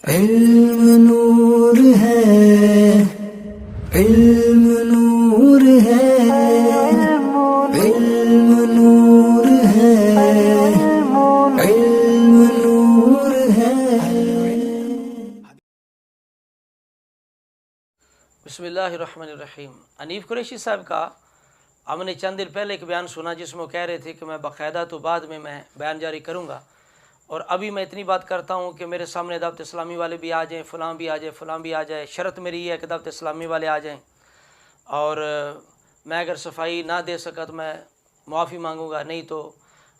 علم نور ہے، علم نور ہے، علم نور ہے، علم نور ہے۔ بسم اللہ الرحمن الرحیم۔ انیف قریشی صاحب کا ہم نے چند دن پہلے ایک بیان سنا جس میں وہ کہہ رہے تھے کہ میں باقاعدہ تو بعد میں بیان جاری کروں گا، اور ابھی میں اتنی بات کرتا ہوں کہ میرے سامنے دعوت اسلامی والے بھی آ جائیں، فلاں بھی آ جائے، فلاں بھی آ جائے، شرط میری یہ ہے کہ دعوت اسلامی والے آ جائیں، اور میں اگر صفائی نہ دے سکا تو میں معافی مانگوں گا، نہیں تو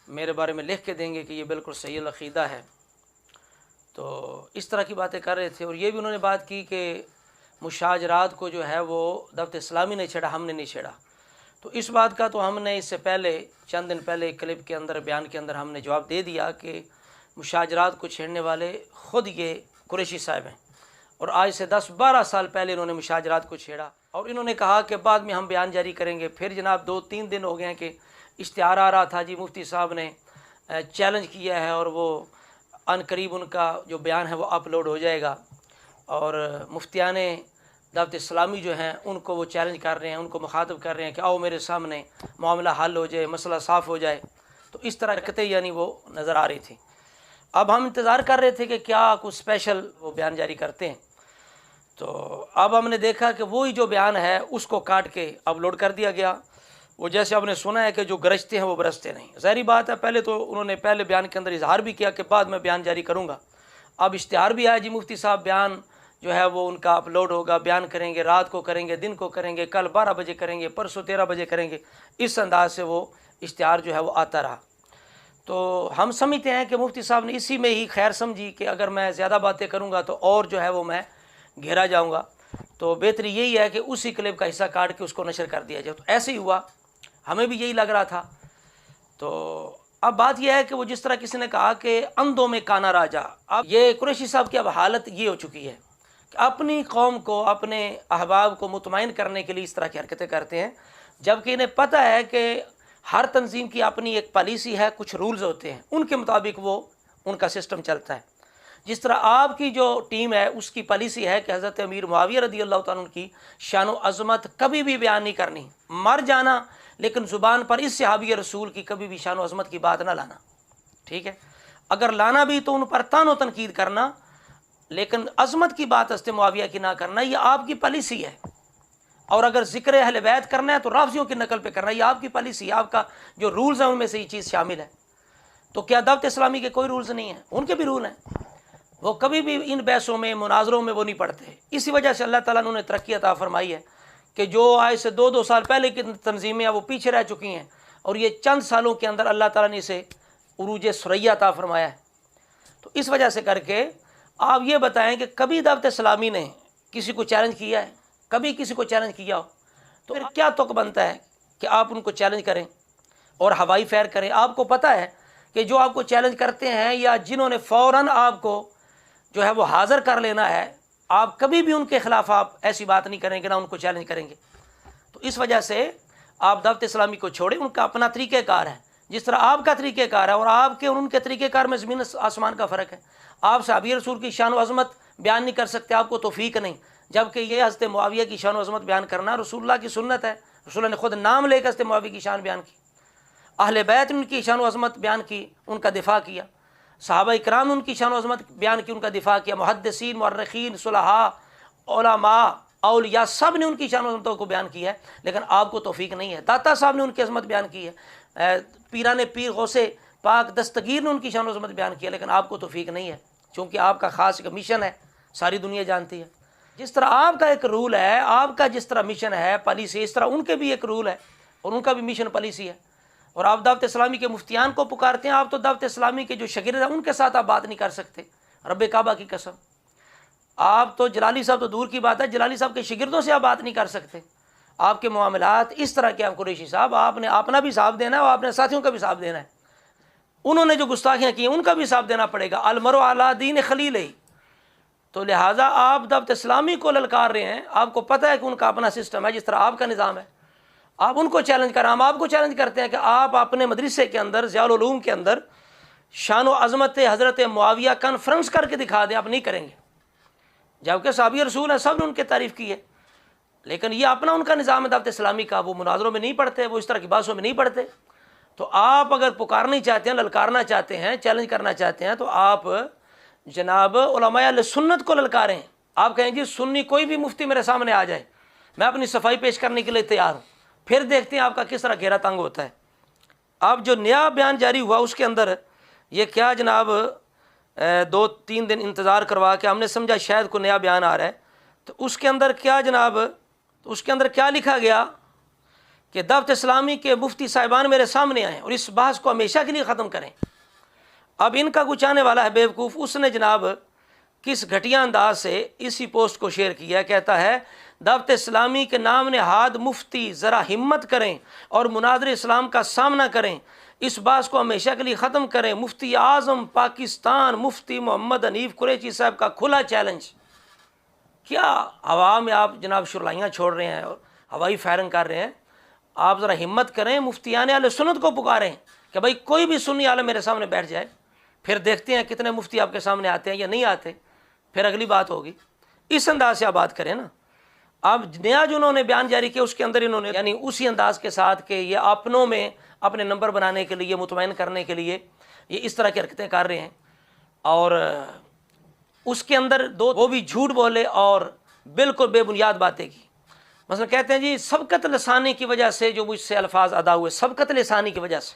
میرے بارے میں لکھ کے دیں گے کہ یہ بالکل صحیح العقیدہ ہے۔ تو اس طرح کی باتیں کر رہے تھے، اور یہ بھی انہوں نے بات کی کہ مشاجرات کو جو ہے وہ دعوت اسلامی نے چھیڑا، ہم نے نہیں چھیڑا۔ تو اس بات کا تو ہم نے اس سے پہلے چند دن پہلے کلپ کے اندر، بیان کے اندر ہم نے جواب دے دیا کہ مشاجرات کو چھیڑنے والے خود یہ قریشی صاحب ہیں، اور آج سے 10-12 سال پہلے انہوں نے مشاجرات کو چھیڑا، اور انہوں نے کہا کہ بعد میں ہم بیان جاری کریں گے۔ پھر جناب 2-3 دن ہو گئے ہیں کہ اشتہار آ رہا تھا جی مفتی صاحب نے چیلنج کیا ہے، اور وہ ان قریب ان کا جو بیان ہے وہ اپلوڈ ہو جائے گا، اور مفتیان دعوت اسلامی جو ہیں ان کو وہ چیلنج کر رہے ہیں، ان کو مخاطب کر رہے ہیں کہ آؤ میرے سامنے، معاملہ حل ہو جائے، مسئلہ صاف ہو جائے۔ تو اس طرح حرکتیں یعنی وہ نظر آ رہی تھی۔ اب ہم انتظار کر رہے تھے کہ کیا کچھ اسپیشل وہ بیان جاری کرتے ہیں، تو اب ہم نے دیکھا کہ وہی جو بیان ہے اس کو کاٹ کے اپلوڈ کر دیا گیا۔ وہ جیسے آپ نے سنا ہے کہ جو گرجتے ہیں وہ برستے نہیں، ظاہری بات ہے۔ پہلے تو انہوں نے پہلے بیان کے اندر اظہار بھی کیا کہ بعد میں بیان جاری کروں گا، اب اشتہار بھی آیا جی مفتی صاحب بیان جو ہے وہ ان کا اپلوڈ ہوگا، بیان کریں گے، رات کو کریں گے، دن کو کریں گے، کل 12 بجے کریں گے، پرسوں 13 بجے کریں گے۔ اس انداز سے وہ اشتہار جو ہے وہ آتا رہا۔ تو ہم سمجھتے ہیں کہ مفتی صاحب نے اسی میں ہی خیر سمجھی کہ اگر میں زیادہ باتیں کروں گا تو اور جو ہے وہ میں گھیرا جاؤں گا، تو بہتری یہی ہے کہ اسی کلپ کا حصہ کاٹ کے اس کو نشر کر دیا جائے۔ تو ایسے ہی ہوا، ہمیں بھی یہی لگ رہا تھا۔ تو اب بات یہ ہے کہ وہ جس طرح کسی نے کہا کہ اندھوں میں کانا راجا، اب یہ قریشی صاحب کی اب حالت یہ ہو چکی ہے کہ اپنی قوم کو، اپنے احباب کو مطمئن کرنے کے لیے اس طرح کی حرکتیں کرتے ہیں، جبکہ انہیں پتہ ہے کہ ہر تنظیم کی اپنی ایک پالیسی ہے، کچھ رولز ہوتے ہیں، ان کے مطابق وہ ان کا سسٹم چلتا ہے۔ جس طرح آپ کی جو ٹیم ہے اس کی پالیسی ہے کہ حضرت امیر معاویہ رضی اللہ تعالیٰ عنہ کی شان و عظمت کبھی بھی بیان نہیں کرنی، مر جانا لیکن زبان پر اس صحابی رسول کی کبھی بھی شان و عظمت کی بات نہ لانا، ٹھیک ہے؟ اگر لانا بھی تو ان پر تان و تنقید کرنا، لیکن عظمت کی بات حضرت معاویہ کی نہ کرنا، یہ آپ کی پالیسی ہے۔ اور اگر ذکر اہل بیت کرنا ہے تو رافضیوں کی نقل پہ کرنا، یہ آپ کی پالیسی ہے، آپ کا جو رولز ہیں ان میں سے یہ چیز شامل ہے۔ تو کیا دعوت اسلامی کے کوئی رولز نہیں ہیں؟ ان کے بھی رول ہیں، وہ کبھی بھی ان بحثوں میں، مناظروں میں وہ نہیں پڑھتے۔ اسی وجہ سے اللہ تعالیٰ نے ترقی عطا فرمائی ہے کہ جو آج سے 2 سال پہلے کی تنظیمیں ہیں وہ پیچھے رہ چکی ہیں، اور یہ چند سالوں کے اندر اللہ تعالیٰ نے اسے عروج ثریا عطا فرمایا ہے۔ تو اس وجہ سے کر کے آپ یہ بتائیں کہ کبھی دعوت اسلامی نے کسی کو چیلنج کیا ہے؟ کبھی کسی کو چیلنج کیا ہو تو پھر کیا تک بنتا ہے کہ آپ ان کو چیلنج کریں اور ہوائی فائر کریں؟ آپ کو پتہ ہے کہ جو آپ کو چیلنج کرتے ہیں یا جنہوں نے فوراً آپ کو جو ہے وہ حاضر کر لینا ہے، آپ کبھی بھی ان کے خلاف آپ ایسی بات نہیں کریں گے، نہ ان کو چیلنج کریں گے۔ تو اس وجہ سے آپ دعوت اسلامی کو چھوڑیں، ان کا اپنا طریقہ کار ہے، جس طرح آپ کا طریقہ کار ہے، اور آپ کے اور ان کے طریقہ کار میں زمین آسمان کا فرق ہے۔ آپ صحابی رسول کی شان و عظمت بیان نہیں کر سکتے، آپ کو توفیق نہیں، جبکہ یہ حضرت معاویہ کی شان و عظمت بیان کرنا رسول اللہ کی سنت ہے۔ رسول اللہ نے خود نام لے کر حضرت معاویہ کی شان بیان کی، اہل بیت نے ان کی شان و عظمت بیان کی، ان کا دفاع کیا، صحابہ کرام نے ان کی شان و عظمت بیان کی، ان کا دفاع کیا، محدثین، مورخین، صلحاء، علماء، اولیاء، سب نے ان کی شان و عظمتوں کو بیان کیا ہے، لیکن آپ کو توفیق نہیں ہے۔ داتا صاحب نے ان کی عظمت بیان کی ہے، پیران پیر غوث پاک دستگیر نے ان کی شان و عظمت بیان کی ہے، لیکن آپ کو توفیق نہیں ہے، چونکہ آپ کا خاص ایک مشن ہے، ساری دنیا جانتی ہے۔ جس طرح آپ کا ایک رول ہے، آپ کا جس طرح مشن ہے، پالیسی، اس طرح ان کے بھی ایک رول ہے اور ان کا بھی مشن پالیسی ہے۔ اور آپ دعوت اسلامی کے مفتیان کو پکارتے ہیں، آپ تو دعوت اسلامی کے جو شاگرد ہیں ان کے ساتھ آپ بات نہیں کر سکتے، رب کعبہ کی قسم۔ آپ تو جلالی صاحب تو دور کی بات ہے، جلالی صاحب کے شاگردوں سے آپ بات نہیں کر سکتے۔ آپ کے معاملات اس طرح کے ہیں قریشی صاحب، آپ نے اپنا بھی حساب دینا ہے اور اپنے ساتھیوں کا بھی حساب دینا ہے۔ انہوں نے جو گستاخیاں کی ہیں ان کا بھی حساب دینا پڑے گا، المرء علی دین خلیلہ۔ تو لہٰذا آپ دعوت اسلامی کو للکار رہے ہیں، آپ کو پتہ ہے کہ ان کا اپنا سسٹم ہے، جس طرح آپ کا نظام ہے۔ آپ ان کو چیلنج کریں، ہم آپ کو چیلنج کرتے ہیں کہ آپ اپنے مدرسے کے اندر، ضیاء العلوم کے اندر شان و عظمت حضرت معاویہ کانفرنس کر کے دکھا دیں، آپ نہیں کریں گے۔ جبکہ صحابی رسول ہیں، سب نے ان کی تعریف کی ہے، لیکن یہ اپنا ان کا نظام ہے دعوت اسلامی کا، وہ مناظروں میں نہیں پڑھتے، وہ اس طرح کی بحثوں میں نہیں پڑھتے۔ تو آپ اگر پکارنا چاہتے ہیں، للکارنا چاہتے ہیں، چیلنج کرنا چاہتے ہیں، تو آپ جناب علماء اہل سنت کو للکاریں۔ آپ کہیں جی سنی کوئی بھی مفتی میرے سامنے آ جائے، میں اپنی صفائی پیش کرنے کے لیے تیار ہوں، پھر دیکھتے ہیں آپ کا کس طرح گھیرا تنگ ہوتا ہے۔ اب جو نیا بیان جاری ہوا اس کے اندر یہ کیا جناب 2-3 دن انتظار کروا کے ہم نے سمجھا شاید کوئی نیا بیان آ رہا ہے، تو اس کے اندر کیا جناب، اس کے اندر کیا لکھا گیا کہ دعوت اسلامی کے مفتی صاحبان میرے سامنے آئیں اور اس بحث کو ہمیشہ کے لیے ختم کریں۔ اب ان کا کچھ آنے والا ہے بیوقوف، اس نے جناب کس گھٹیا انداز سے اسی پوسٹ کو شیئر کیا، کہتا ہے دعوت اسلامی کے نام نہاد مفتی ذرا ہمت کریں اور مناظر اسلام کا سامنا کریں، اس بحث کو ہمیشہ کے لیے ختم کریں۔ مفتی اعظم پاکستان مفتی محمد حنیف قریشی صاحب کا کھلا چیلنج۔ کیا ہوا میں آپ جناب شرلائیاں چھوڑ رہے ہیں اور ہوائی فائرنگ کر رہے ہیں؟ آپ ذرا ہمت کریں، مفتیان اہل سنت کو پکاریں کہ بھائی کوئی بھی سنی عالم میرے سامنے بیٹھ جائے، پھر دیکھتے ہیں کتنے مفتی آپ کے سامنے آتے ہیں یا نہیں آتے، پھر اگلی بات ہوگی۔ اس انداز سے آپ بات کریں نا۔ اب نیا جو انہوں نے بیان جاری کیا اس کے اندر انہوں نے یعنی اسی انداز کے ساتھ کہ یہ اپنوں میں اپنے نمبر بنانے کے لیے، مطمئن کرنے کے لیے یہ اس طرح کی حرکتیں کر رہے ہیں، اور اس کے اندر وہ بھی جھوٹ بولے اور بالکل بے بنیاد باتیں کی۔ مثلا کہتے ہیں جی سبقت لسانی کی وجہ سے جو مجھ سے الفاظ ادا ہوئے، سبقت لسانی کی وجہ سے،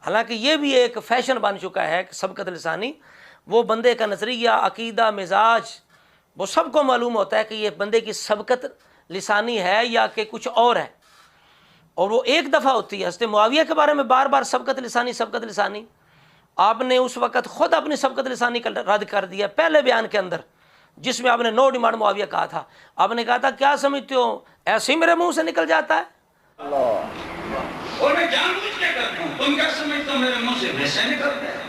حالانکہ یہ بھی ایک فیشن بن چکا ہے کہ سبقت لسانی، وہ بندے کا نظریہ، عقیدہ، مزاج، وہ سب کو معلوم ہوتا ہے کہ یہ بندے کی سبقت لسانی ہے یا کہ کچھ اور ہے، اور وہ ایک دفعہ ہوتی ہے۔ حضرت معاویہ کے بارے میں بار بار سبقت لسانی سبقت لسانی، آپ نے اس وقت خود اپنی سبقت لسانی کا رد کر دیا پہلے بیان کے اندر، جس میں آپ نے نو ڈیمانڈ معاویہ کہا تھا۔ آپ نے کہا تھا کیا سمجھتے ہو ایسے ہی میرے منہ سے نکل جاتا ہے؟ اور میں جان بوجھ کے کرتا ہوں، تم کیا سمجھتے ہو میرے منہ سے ویسے نکلتا ہے؟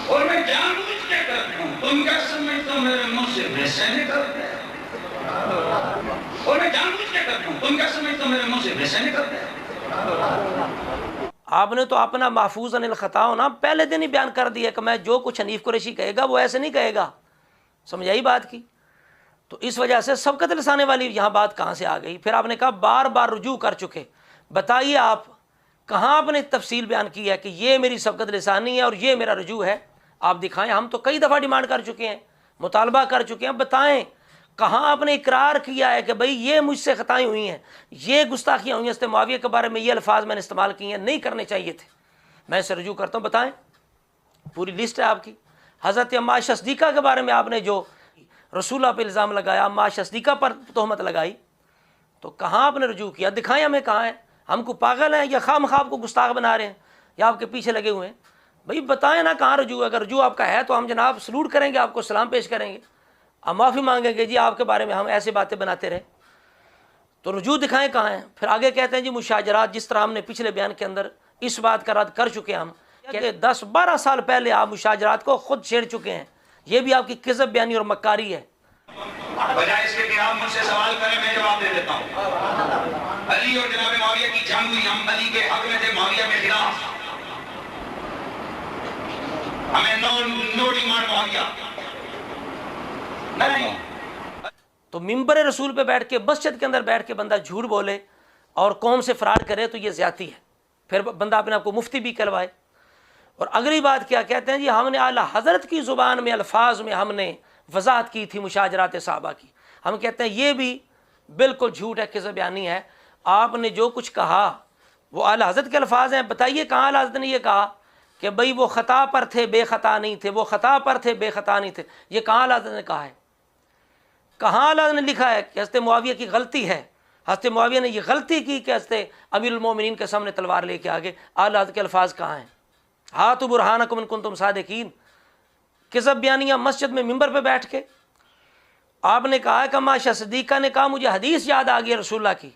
اور میں جان بوجھ کے کرتا ہوں، تم کیا سمجھتے ہو میرے منہ سے ویسے نکلتا ہے؟ اور میں جان بوجھ کے کرتا ہوں، تم کیا سمجھتے ہو میرے منہ سے ویسے نکلتا ہے؟ آپ نے تو اپنا محفوظ عن الخطا ہونا پہلے دن ہی بیان کر دیا کہ میں جو کچھ حنیف قریشی کہے گا وہ ایسے نہیں کہے گا، سمجھائی بات کی؟ تو اس وجہ سے سبقت لسانے والی یہاں بات کہاں سے آ گئی؟ پھر آپ نے کہا بار بار رجوع کر چکے، بتائیے آپ کہاں آپ نے تفصیل بیان کی ہے کہ یہ میری سبقت لسانی ہے اور یہ میرا رجوع ہے؟ آپ دکھائیں، ہم تو کئی دفعہ ڈیمانڈ کر چکے ہیں، مطالبہ کر چکے ہیں، بتائیں کہاں آپ نے اقرار کیا ہے کہ بھئی یہ مجھ سے خطائیں ہوئی ہیں، یہ گستاخیاں ہوئی ہیں، حضرت معاویہ کے بارے میں یہ الفاظ میں نے استعمال کیے ہیں، نہیں کرنے چاہیے تھے، میں اسے رجوع کرتا ہوں، بتائیں، پوری لسٹ ہے آپ کی۔ حضرت عمار صدیقہ کے بارے میں آپ نے جو رسول اللہ پہ الزام لگایا، عمار صدیقہ پر تہمت لگائی، تو کہاں آپ نے رجوع کیا؟ دکھائیں ہمیں کہاں ہے، ہم کو پاگل ہیں یا خواہ مخواہ کو گستاخ بنا رہے ہیں یا آپ کے پیچھے لگے ہوئے ہیں؟ بھئی بتائیں نا کہاں رجوع ہے، اگر رجوع آپ کا ہے تو ہم جناب سلوٹ کریں گے، آپ کو سلام پیش کریں گے، ہم معافی مانگیں گے جی آپ کے بارے میں ہم ایسے باتیں بناتے رہے، تو رجوع دکھائیں کہاں ہیں۔ پھر آگے کہتے ہیں جی مشاجرات، جس طرح ہم نے پچھلے بیان کے اندر اس بات کا رد کر چکے ہم کہ 10-12 سال پہلے آپ مشاجرات کو خود چھیڑ چکے ہیں، یہ بھی آپ کی کذب بیانی اور مکاری ہے۔ بجائے اس کے کہ آپ مجھ سے سوال کریں میں جواب دے دیتا ہوں۔ علی اور جناب معاویہ کی جنگ ہوئی، ہم علی کے حق میں تھے، معاویہ کے خلاف، ہمیں نو ڈیمانڈ معاویہ نہیں۔ تو ممبر رسول پہ بیٹھ کے، مسجد کے اندر بیٹھ کے بندہ جھوٹ بولے اور قوم سے فرار کرے تو یہ زیادتی ہے، پھر بندہ اپنے آپ کو مفتی بھی کہلوائے۔ اور اگلی بات کیا کہتے ہیں جی ہم نے اعلیٰ حضرت کی زبان میں الفاظ میں ہم نے وضاحت کی تھی مشاجرات صحابہ کی، ہم کہتے ہیں یہ بھی بالکل جھوٹ ہے، کذب بیانی ہے۔ آپ نے جو کچھ کہا وہ اعلیٰ حضرت کے الفاظ ہیں، بتائیے کہاں اعلیٰ حضرت نے یہ کہا کہ بھئی وہ خطا پر تھے بے خطا نہیں تھے، وہ خطا پر تھے بے خطا نہیں تھے، یہ کہاں اعلیٰ حضرت نے کہا ہے؟ کہاں اعلیٰ حضرت نے لکھا ہے کہ حضرت معاویہ کی غلطی ہے، حضرت معاویہ نے یہ غلطی کی کہ حضرت امیر المومنین کے سامنے تلوار لے کے آگے؟ اعلیٰ حضرت کے الفاظ کہاں ہیں؟ ہاتھوا برہانکم ان کنتم صادقین۔ کذب بیانیاں مسجد میں ممبر پہ بیٹھ کے آپ نے کہا کہ عائشہ صدیقہ نے کہا مجھے حدیث یاد آ گئی رسول اللہ کی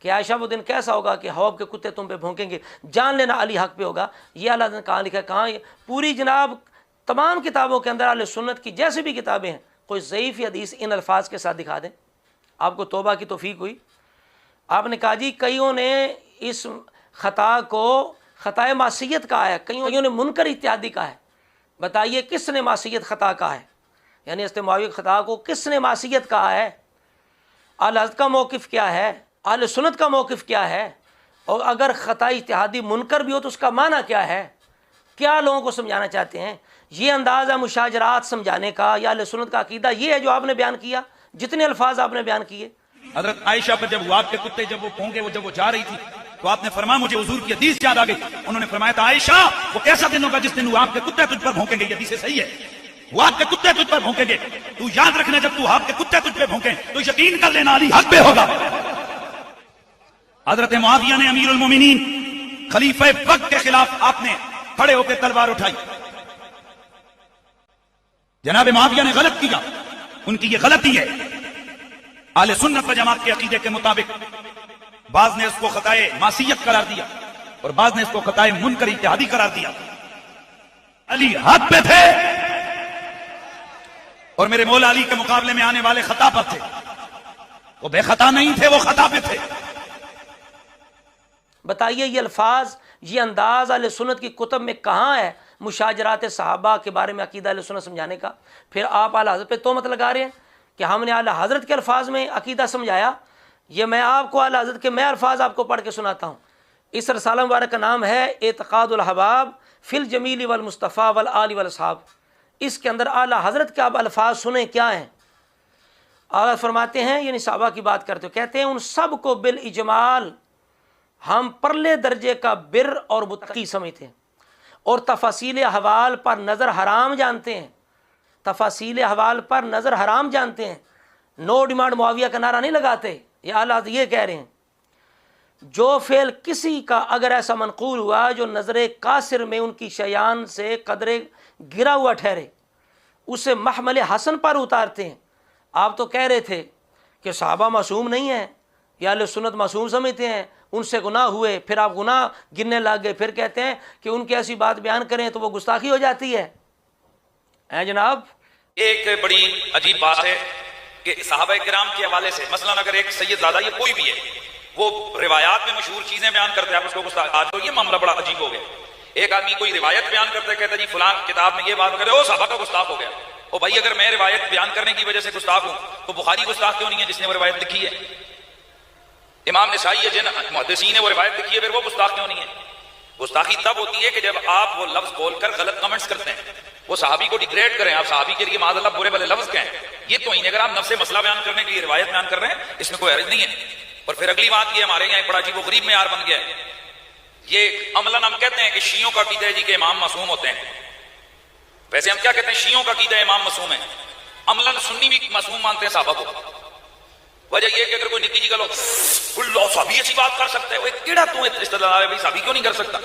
کہ عائشہ وہ دن کیسا ہوگا کہ حوض کے کتے تم پہ بھونکیں گے، جان لینا علی حق پہ ہوگا۔ یہ اللہ نے کہاں لکھا ہے؟ کہاں؟ پوری جناب تمام کتابوں کے اندر اہل سنت کی جیسی بھی کتابیں ہیں، کوئی ضعیف حدیث ان الفاظ کے ساتھ دکھا دیں، آپ کو توبہ کی توفیق ہوئی۔ آپ نے کہا جی کئیوں نے اس خطا کو خطائے معصیت کہا ہے، کئیوں نے منکر اتحادی کہا ہے، بتائیے کس نے معصیت خطا کہا ہے؟ یعنی حضرت معاویہ کی خطا کو کس نے معصیت کہا ہے؟ اہل حضرت کا موقف کیا ہے؟ اہل سنت کا موقف کیا ہے؟ اور اگر خطا اجتہادی منکر بھی ہو تو اس کا معنی کیا ہے؟ کیا لوگوں کو سمجھانا چاہتے ہیں؟ یہ انداز ہے مشاجرات سمجھانے کا یا اہل سنت کا عقیدہ یہ ہے جو آپ نے بیان کیا، جتنے الفاظ آپ نے بیان کیے؟ حضرت عائشہ پر جب وہ آپ کے کتے جب وہ پھونکے جب وہ جا رہی تھی تو آپ نے فرمایا مجھے حضور کی حدیث یاد آ گئی. انہوں نے فرمایا تھا عائشہ وہ کیسا دن ہوگا جس دن وہ آپ کے کتے تجھ پر بھونکیں گے. یہ حدیث صحیح ہے. وہ آپ کے کتے تجھ پر بھونکیں گے. تو یاد رکھنا جب تو آپ کے کتے تجھ پہ بھونکیں تو یقین کر لینا علی حق پہ ہوگا. حضرت معاویہ نے امیر المومنین خلیفہ وقت کے خلاف آپ نے کھڑے ہو کے تلوار اٹھائی. جناب معاویہ نے غلط کیا، ان کی یہ غلطی ہے. اہل سنت و جماعت کے عقیدے کے مطابق بعض نے اس کو خطائے معصیت قرار دیا اور بعض نے اس کو خطائے منکر اجتہادی قرار دیا. علی حق پہ تھے اور میرے مولا علی کے مقابلے میں آنے والے خطا پر تھے. وہ بے خطا نہیں تھے، وہ خطا پہ تھے. بتائیے یہ الفاظ، یہ انداز اہل سنت کی کتب میں کہاں ہے مشاجرات صحابہ کے بارے میں عقیدہ اہل سنت سمجھانے کا؟ پھر آپ اعلیٰ حضرت پہ تہمت لگا رہے ہیں کہ ہم نے اعلیٰ حضرت کے الفاظ میں عقیدہ سمجھایا. یہ میں آپ کو اعلیٰ حضرت کے میں الفاظ آپ کو پڑھ کے سناتا ہوں. اس رسالہ مبارک کا نام ہے اعتقاد الحباب فی الجمیل والمصطفیٰ والآل والاصحاب. اس کے اندر اعلیٰ حضرت کے آپ الفاظ سنیں کیا ہیں. آغاز فرماتے ہیں، یعنی صحابہ کی بات کرتے ہو، کہتے ہیں ان سب کو بالاجمال ہم پرلے درجے کا بر اور متقی سمجھتے ہیں اور تفاصیل احوال پر نظر حرام جانتے ہیں. تفاصیل احوال پر نظر حرام جانتے ہیں. نو ڈیمانڈ معاویہ کا نعرہ نہیں لگاتے. یہ اعلیٰ یہ کہہ رہے ہیں جو فعل کسی کا اگر ایسا منقول ہوا جو نظر قاصر میں ان کی شیان سے قدرے گرا ہوا ٹھہرے اسے محمل حسن پر اتارتے ہیں. آپ تو کہہ رہے تھے کہ صحابہ معصوم نہیں ہیں یا اہل سنت معصوم سمجھتے ہیں، ان سے گناہ ہوئے، پھر آپ گناہ گننے لگ گئے، پھر کہتے ہیں کہ ان کی ایسی بات بیان کریں تو وہ گستاخی ہو جاتی ہے. جناب ایک بڑی عجیب بات ہے کہ صحابہ کرام کے حوالے سے مثلا اگر ایک سید زادہ یا کوئی بھی ہے وہ روایات میں مشہور چیزیں بیان کرتے ہیں، آپ اس کو گستاخ. آج تو یہ معاملہ بڑا عجیب ہو گیا. ایک آدمی کوئی روایت بیان کرتا ہے، کہتا ہے جی فلاں کتاب میں یہ بات کرے، وہ صحابہ کا گستاخ ہو گیا. او بھائی اگر میں روایت بیان کرنے کی وجہ سے گستاخ ہوں تو بخاری گستاخ کیوں نہیں ہے جس نے وہ روایت لکھی ہے؟ امام نسائی ہے جن محدثین نے وہ روایت لکھی ہے، پھر وہ گستاخ کیوں نہیں ہے؟ گستاخی تب ہوتی ہے کہ جب آپ وہ لفظ بول کر غلط کمنٹس کرتے ہیں، وہ صحابی کو ڈیگریڈ کریں، آپ صحابی کے لیے معاذ اللہ برے بھلے لفظ کہیں. یہ تو ہی اگر آپ نفس مسئلہ بیان کرنے کے لیے روایت بیان کر رہے ہیں اس میں کوئی حرج نہیں ہے. اور پھر اگلی بات یہ ہمارے یہاں ایک بڑا عجیب و غریب معیار بن گیا ہے. یہ عملاً ہم کہتے ہیں کہ شیعوں کا عقیدہ ہے جی کہ امام معصوم ہوتے ہیں. ویسے ہم کیا کہتے ہیں؟ شیعوں کا عقیدہ ہے امام معصوم ہے. عملاً سنی بھی معصوم مانتے ہیں صحابہ کو. وجہ یہ کہ اگر کوئی نکی جی گل ہو صحابی ایسی بات کر سکتا ہے، وہ کیڑا تو استدلال ہے بھائی صحابی کیوں نہیں کر سکتا؟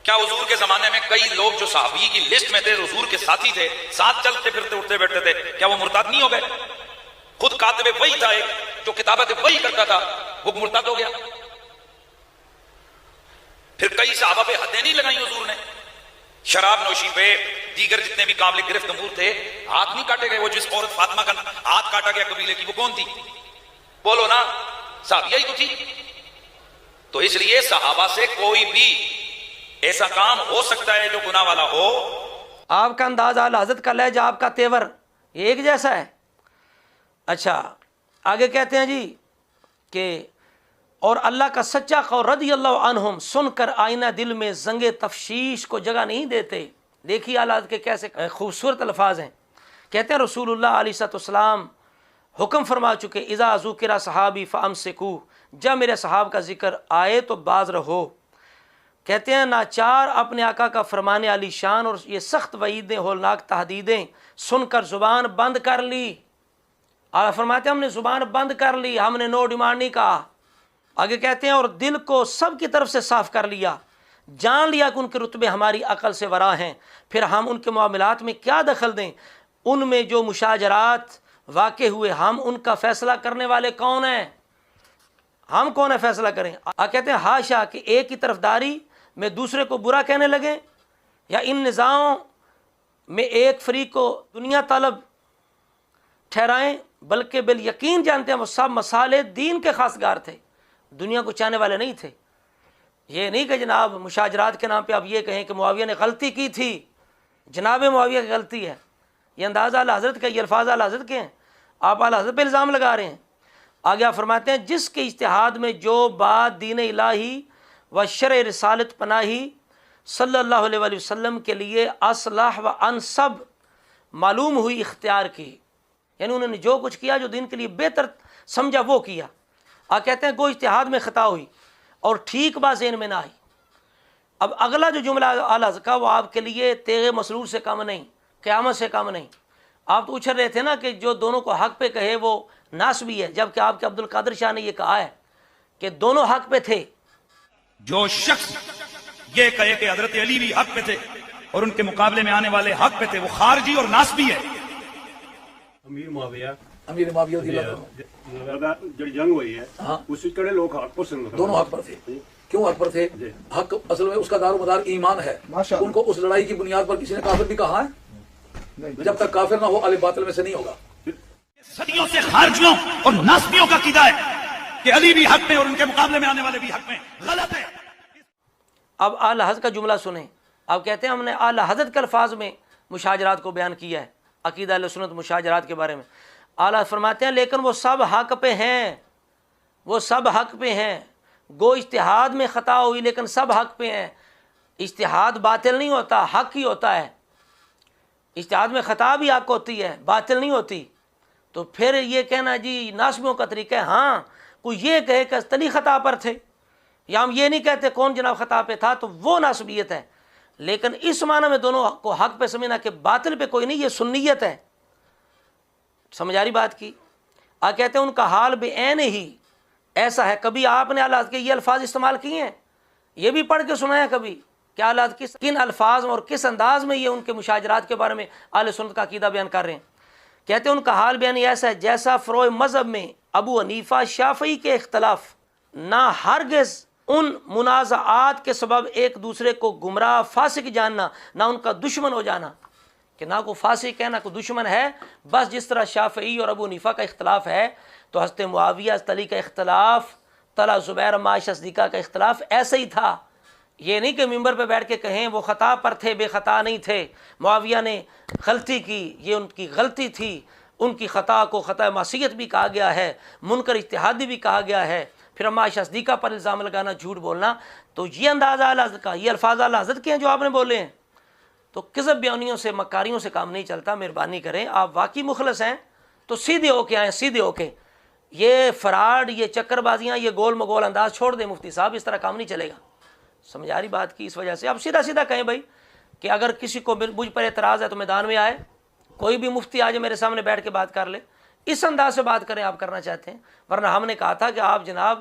کیا حضور کے زمانے میں کئی لوگ جو صحابی کی لسٹ میں تھے، حضور کے ساتھی تھے، ساتھ چلتے پھرتے اٹھتے بیٹھتے تھے، کیا وہ مرتد نہیں ہو گئے؟ خود کاتب وحی تھا ایک جو کتابت وحی کرتا تھا، وہ مرتد ہو گیا. پھر کئی صحابہ پہ حدیں نہیں لگائی حضور نے. شراب نوشی پہ دیگر جتنے بھی قابل گرفت امور تھے ہاتھ نہیں کاٹے گئے. وہ جس عورت فاطمہ کا ہاتھ کاٹا گیا قبیلے کی، وہ کون تھی؟ بولو نا، صحابیہ ہی تو تھی. تو اس لیے صحابہ سے کوئی بھی ایسا کام ہو سکتا ہے جو گناہ والا ہو. آپ کا انداز اعلیٰ حضرت کا لہجہ، آپ کا تیور یہ ایک جیسا ہے. اچھا آگے کہتے ہیں جی کہ اور اللہ کا سچا قول رضی اللہ عنہم سن کر آئینہ دل میں زنگ تفشیش کو جگہ نہیں دیتے. دیکھیے اعلیٰ حضرت کے کیسے خوبصورت الفاظ ہیں. کہتے ہیں رسول اللہ علیہ السلام حکم فرما چکے اذا ذکر صحابی فامسکو، جب میرے صحاب کا ذکر آئے تو باز رہو. کہتے ہیں ناچار اپنے آقا کا فرمانے علی شان اور یہ سخت وعیدیں ہولناک تحدیدیں سن کر زبان بند کر لی. آپ فرماتے ہیں ہم نے زبان بند کر لی، ہم نے نو ڈیمانڈ نہیں کہا. آگے کہتے ہیں اور دل کو سب کی طرف سے صاف کر لیا، جان لیا کہ ان کے رتبے ہماری عقل سے ورا ہیں، پھر ہم ان کے معاملات میں کیا دخل دیں؟ ان میں جو مشاجرات واقع ہوئے ہم ان کا فیصلہ کرنے والے کون ہیں؟ ہم کون ہے فیصلہ کریں؟ کہتے ہیں ہاشا کہ ایک کی طرفداری میں دوسرے کو برا کہنے لگیں یا ان نظاموں میں ایک فریق کو دنیا طلب ٹھہرائیں، بلکہ بالیقین جانتے ہیں وہ سب مسالے دین کے خاصگار تھے، دنیا کو چاہنے والے نہیں تھے. یہ نہیں کہ جناب مشاجرات کے نام پہ آپ یہ کہیں کہ معاویہ نے غلطی کی تھی، جناب معاویہ کی غلطی ہے، یہ انداز اعلیٰ حضرت کا، یہ الفاظ اعلیٰ حضرت کے ہیں، آپ اعلیٰ حضرت پہ الزام لگا رہے ہیں۔ آگے آپ فرماتے ہیں جس کے اجتہاد میں جو بات دین الہی و شرع رسالت پناہی صلی اللہ علیہ وآلہ وسلم کے لیے اصلح و انسب معلوم ہوئی اختیار کی، یعنی انہوں نے جو کچھ کیا جو دین کے لیے بہتر سمجھا وہ کیا۔ آپ کہتے ہیں گو اجتہاد میں خطا ہوئی اور ٹھیک بات ذہن میں نہ آئی۔ اب اگلا جو جملہ اعلیٰ حضرت کا وہ آپ کے لیے تیغ مسرور سے کم نہیں، قیامت سے کم نہیں۔ آپ تو اچھل رہے تھے نا کہ جو دونوں کو حق پہ کہے وہ ناسبی ہے، جبکہ آپ کے عبد القادر شاہ نے یہ کہا ہے کہ دونوں حق پہ تھے۔ جو شخص یہ کہے کہ حضرت علی بھی حق پہ تھے اور ان کے مقابلے میں آنے والے حق پہ تھے، وہ خارجی اور ناسبی ہے۔ امیر معاویہ امیر معاویہ رضی اللہ عنہ جو جنگ ہوئی ہے ہاں اس کڑے لوگ حق پر سن دونوں حق پر تھے۔ کیوں حق پر تھے؟ حق اصل میں اس کا دار و مدار ایمان ہے۔ ان کو اس لڑائی کی بنیاد پر کسی نے کافر بھی کہا ہے؟ جب تک کافر نہ ہو اہل باطل میں سے نہیں ہوگا۔ صدیوں سے خارجیوں اور ناسبیوں کا عقیدہ ہے کہ علی بھی حق میں اور ان کے مقابلے میں آنے والے بھی حق میں، غلط ہے۔ اب اعلیٰ حضرت کا جملہ سنیں، آپ کہتے ہیں ہم نے اعلیٰ حضرت کے الفاظ میں مشاجرات کو بیان کیا ہے، عقیدہ اہل سنت مشاجرات کے بارے میں۔ اعلیٰ فرماتے ہیں لیکن وہ سب حق پہ ہیں، وہ سب حق پہ ہیں، گو اجتہاد میں خطا ہوئی لیکن سب حق پہ ہیں۔ اجتہاد باطل نہیں ہوتا، حق ہی ہوتا ہے۔ اجتہاد میں خطا بھی حق ہوتی ہے، باطل نہیں ہوتی۔ تو پھر یہ کہنا جی ناسبیوں کا طریقہ ہے، ہاں کوئی یہ کہے کہ تلی خطا پر تھے، یا ہم یہ نہیں کہتے کون جناب خطا پہ تھا، تو وہ ناسبیت ہے۔ لیکن اس معنی میں دونوں کو حق پہ سمجھنا کہ باطل پہ کوئی نہیں، یہ سنیت ہے۔ سمجھ آ رہی بات کی؟ آپ کہتے ہیں ان کا حال بے عین ہی ایسا ہے۔ کبھی آپ نے اعلیٰ کے یہ الفاظ استعمال کیے ہیں، یہ بھی پڑھ کے سنایا کبھی کہ اعلیٰ کن الفاظ اور کس انداز میں یہ ان کے مشاجرات کے بارے میں اہل سنت کا عقیدہ بیان کر رہے ہیں۔ کہتے ہیں ان کا حال بیان ایسا ہے جیسا فروع مذہب میں ابو حنیفہ شافعی کے اختلاف، نہ ہرگز ان منازعات کے سبب ایک دوسرے کو گمراہ فاسق جاننا، نہ ان کا دشمن ہو جانا، کہ نہ کوئی فاسق ہے نہ کوئی دشمن ہے۔ بس جس طرح شافعی اور ابو حنیفہ کا اختلاف ہے تو حضرت معاویہ حضرت علی کا اختلاف، طلحہ زبیر عائشہ صدیقہ کا اختلاف ایسے ہی تھا۔ یہ نہیں کہ ممبر پہ بیٹھ کے کہیں وہ خطا پر تھے، بے خطا نہیں تھے، معاویہ نے غلطی کی، یہ ان کی غلطی تھی، ان کی خطا کو خطا معصیت بھی کہا گیا ہے، منکر اجتہادی بھی کہا گیا ہے۔ پھر عائشہ صدیقہ پر الزام لگانا، جھوٹ بولنا، تو یہ انداز اعلیٰ حضرت کا، یہ الفاظ اعلیٰ حضرت کے ہیں جو آپ نے بولے ہیں۔ تو کذب بیانیوں سے، مکاریوں سے کام نہیں چلتا۔ مہربانی کریں، آپ واقعی مخلص ہیں تو سیدھے ہو کے آئیں، سیدھے ہو کے۔ یہ فراڈ، یہ چکر بازیاں، یہ گول مگول انداز چھوڑ دیں مفتی صاحب، اس طرح کام نہیں چلے گا۔ سمجھ آ رہی بات کی؟ اس وجہ سے اب سیدھا سیدھا کہیں بھائی کہ اگر کسی کو مجھ پر اعتراض ہے تو میدان میں آئے، کوئی بھی مفتی آج میرے سامنے بیٹھ کے بات کر لے، اس انداز سے بات کریں آپ کرنا چاہتے ہیں۔ ورنہ ہم نے کہا تھا کہ آپ جناب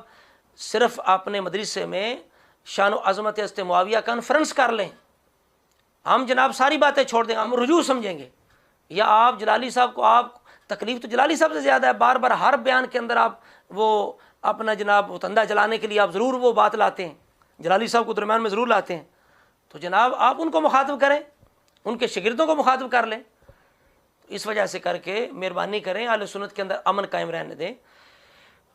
صرف اپنے مدرسے میں شان و عظمت حضرت معاویہ کانفرنس کر لیں، ہم جناب ساری باتیں چھوڑ دیں، ہم رجوع سمجھیں گے۔ یا آپ جلالی صاحب کو، آپ تکلیف تو جلالی صاحب سے زیادہ ہے، بار بار ہر بیان کے اندر آپ وہ اپنا جناب تندہ جلانے کے لیے آپ ضرور وہ بات لاتے ہیں، جلالی صاحب کو درمیان میں ضرور لاتے ہیں۔ تو جناب آپ ان کو مخاطب کریں، ان کے شاگردوں کو مخاطب کر لیں۔ اس وجہ سے کر کے مہربانی کریں، اہل سنت کے اندر امن قائم رہنے دیں۔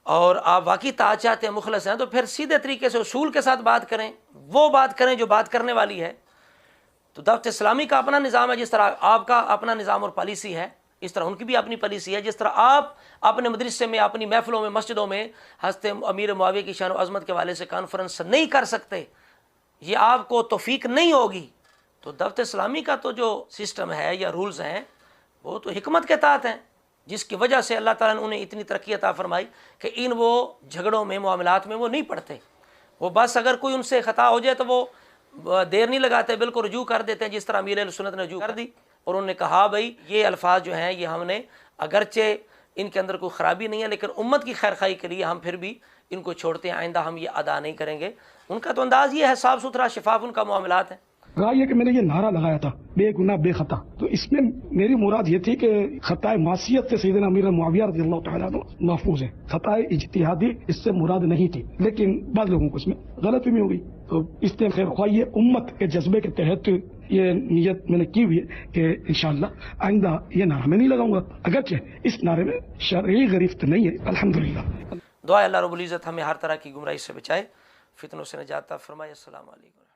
اور آپ واقعی طاعت چاہتے ہیں، مخلص ہیں، تو پھر سیدھے طریقے سے اصول کے ساتھ بات کریں، وہ بات کریں جو بات کرنے والی ہے۔ تو دعوت اسلامی کا اپنا نظام ہے، جس طرح آپ کا اپنا نظام اور پالیسی ہے، اس طرح ان کی بھی اپنی پالیسی ہے۔ جس طرح آپ اپنے مدرسے میں، اپنی محفلوں میں، مسجدوں میں حضرت امیر معاویہ کی شان و عظمت کے حوالے سے کانفرنس نہیں کر سکتے، یہ آپ کو توفیق نہیں ہوگی۔ تو دعوت اسلامی کا تو جو سسٹم ہے یا رولز ہیں وہ تو حکمت کے تحت ہیں، جس کی وجہ سے اللہ تعالیٰ نے انہیں اتنی ترقی عطا فرمائی کہ وہ جھگڑوں میں، معاملات میں وہ نہیں پڑتے۔ وہ بس اگر کوئی ان سے خطا ہو جائے تو وہ دیر نہیں لگاتے، بالکل رجوع کر دیتے ہیں، جس طرح امیر اہل سنت نے رجوع کر دی اور انہوں نے کہا بھائی یہ الفاظ جو ہیں یہ ہم نے، اگرچہ ان کے اندر کوئی خرابی نہیں ہے لیکن امت کی خیر خواہی کے لیے ہم پھر بھی ان کو چھوڑتے ہیں، آئندہ ہم یہ ادا نہیں کریں گے۔ ان کا تو انداز یہ ہے، صاف ستھرا شفاف ان کا معاملات ہے۔ رہا یہ کہ میں نے یہ نعرہ لگایا تھا بے گناہ بے خطا، تو اس میں میری مراد یہ تھی کہ خطا معصیت سے سیدنا امیر معاویہ رضی اللہ تعالیٰ عنہ محفوظ ہے، خطا اجتہادی اس سے مراد نہیں تھی، لیکن بعض لوگوں کو اس میں غلط فہمی ہو گئی۔ تو اس نے خیر خواہ امت کے جذبے کے تحت یہ نیت میں نے کی ہوئی ہے کہ انشاءاللہ آئندہ یہ نعرہ میں نہیں لگاؤں گا، اگرچہ اس نعرے میں شرعی گرفت نہیں ہے، الحمدللہ۔ دعا اللہ رب العزت ہمیں ہر طرح کی گمراہی سے بچائے۔ فتنوں سے نجات عطا فرمائے. السلام علیکم.